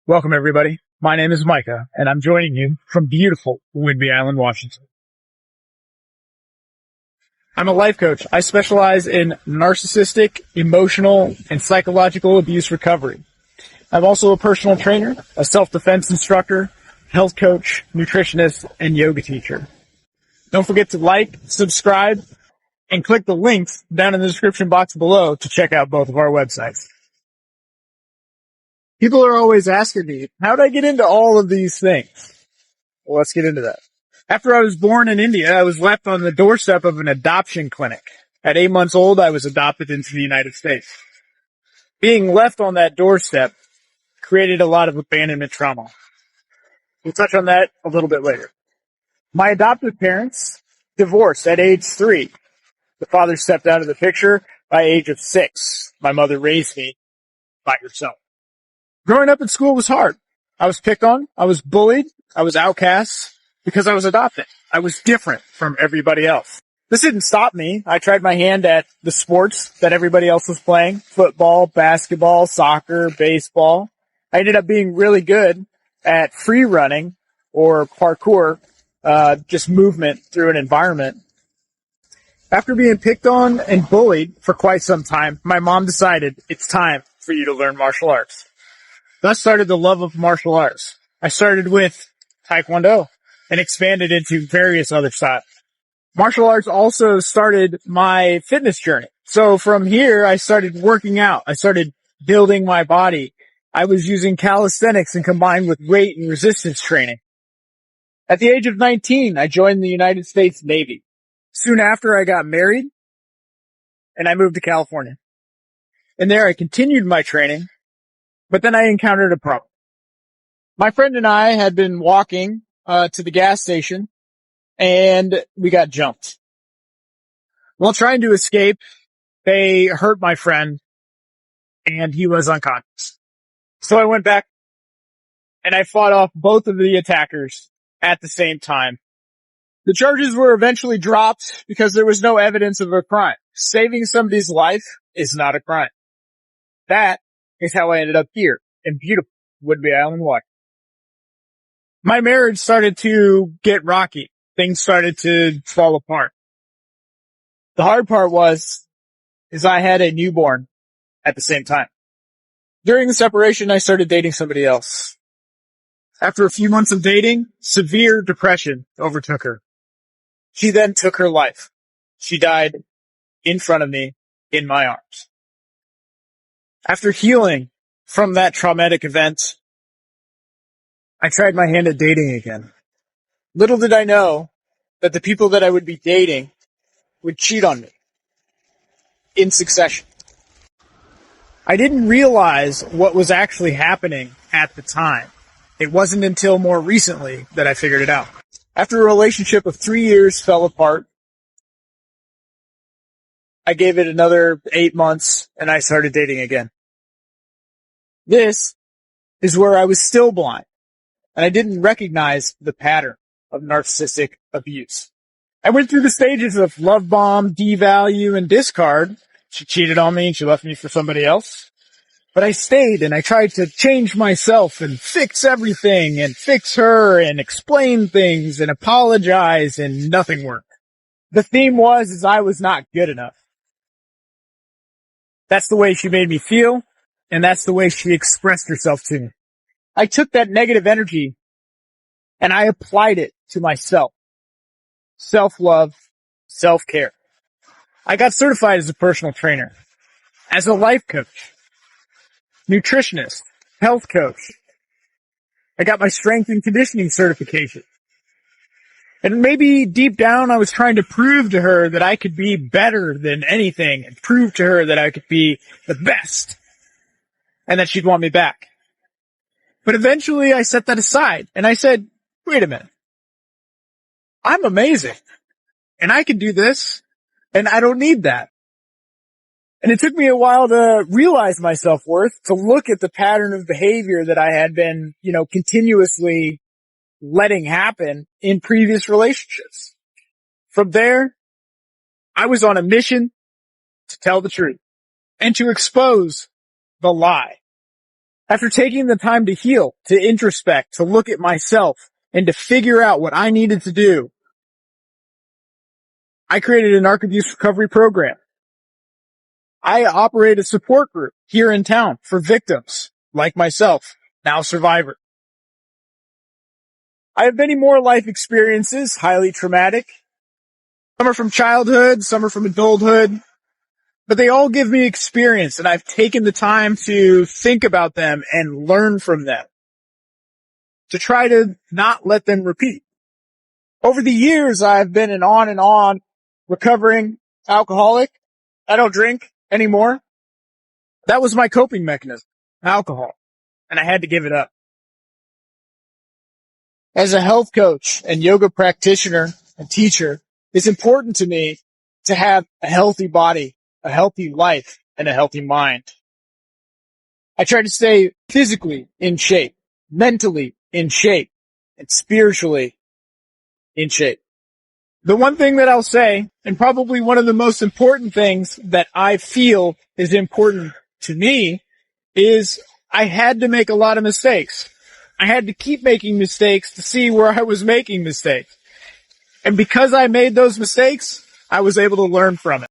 Welcome, everybody. My name is Micah, and I'm joining you from beautiful Whidbey Island, Washington. I'm a life coach. I specialize in narcissistic, emotional, and psychological abuse recovery. I'm also a personal trainer, a self-defense instructor, health coach, nutritionist, and yoga teacher. Don't forget to like, subscribe, and click the links down in the description box below to check out both of our websites. People are always asking me, how did I get into all of these things? Well, let's get into that. After I was born in India, I was left on the doorstep of an adoption clinic. At 8 months old, I was adopted into the United States. Being left on that doorstep created a lot of abandonment trauma. We'll touch on that a little bit later. My adoptive parents divorced at age 3. The father stepped out of the picture by age of 6. My mother raised me by herself. Growing up in school was hard. I was picked on. I was bullied. I was outcast because I was adopted. I was different from everybody else. This didn't stop me. I tried my hand at the sports that everybody else was playing. Football, basketball, soccer, baseball. I ended up being really good at free running or parkour, just movement through an environment. After being picked on and bullied for quite some time, my mom decided it's time for you to learn martial arts. Thus started the love of martial arts. I started with Taekwondo and expanded into various other styles. Martial arts also started my fitness journey. So from here, I started working out. I started building my body. I was using calisthenics and combined with weight and resistance training. At the age of 19, I joined the United States Navy. Soon after, I got married and I moved to California. And there I continued my training. But then I encountered a problem. My friend and I had been walking to the gas station, and we got jumped. While trying to escape, they hurt my friend, and he was unconscious. So I went back, and I fought off both of the attackers at the same time. The charges were eventually dropped because there was no evidence of a crime. Saving somebody's life is not a crime. That is how I ended up here in beautiful Whidbey Island, Washington. My marriage started to get rocky. Things started to fall apart. The hard part is I had a newborn at the same time. During the separation, I started dating somebody else. After a few months of dating, severe depression overtook her. She then took her life. She died in front of me in my arms. After healing from that traumatic event, I tried my hand at dating again. Little did I know that the people that I would be dating would cheat on me in succession. I didn't realize what was actually happening at the time. It wasn't until more recently that I figured it out. After a relationship of 3 years fell apart, I gave it another 8 months and I started dating again. This is where I was still blind and I didn't recognize the pattern of narcissistic abuse. I went through the stages of love bomb, devalue, and discard. She cheated on me and she left me for somebody else. But I stayed and I tried to change myself and fix everything and fix her and explain things and apologize, and nothing worked. The theme is I was not good enough. That's the way she made me feel, and that's the way she expressed herself to me. I took that negative energy and I applied it to myself. Self-love, self-care. I got certified as a personal trainer, as a life coach, nutritionist, health coach. I got my strength and conditioning certification. And maybe deep down I was trying to prove to her that I could be better than anything and prove to her that I could be the best and that she'd want me back. But eventually I set that aside and I said, wait a minute. I'm amazing and I can do this and I don't need that. And it took me a while to realize my self-worth, to look at the pattern of behavior that I had been, continuously letting happen in previous relationships. From there, I was on a mission to tell the truth and to expose the lie. After taking the time to heal, to introspect, to look at myself, and to figure out what I needed to do, I created a narc abuse recovery program. I operate a support group here in town for victims like myself, now survivor. I have many more life experiences, highly traumatic. Some are from childhood, some are from adulthood, but they all give me experience, and I've taken the time to think about them and learn from them to try to not let them repeat. Over the years, I've been an on and on recovering alcoholic. I don't drink anymore. That was my coping mechanism, alcohol, and I had to give it up. As a health coach and yoga practitioner and teacher, it's important to me to have a healthy body, a healthy life, and a healthy mind. I try to stay physically in shape, mentally in shape, and spiritually in shape. The one thing that I'll say, and probably one of the most important things that I feel is important to me, is I had to make a lot of mistakes. I had to keep making mistakes to see where I was making mistakes. And because I made those mistakes, I was able to learn from it.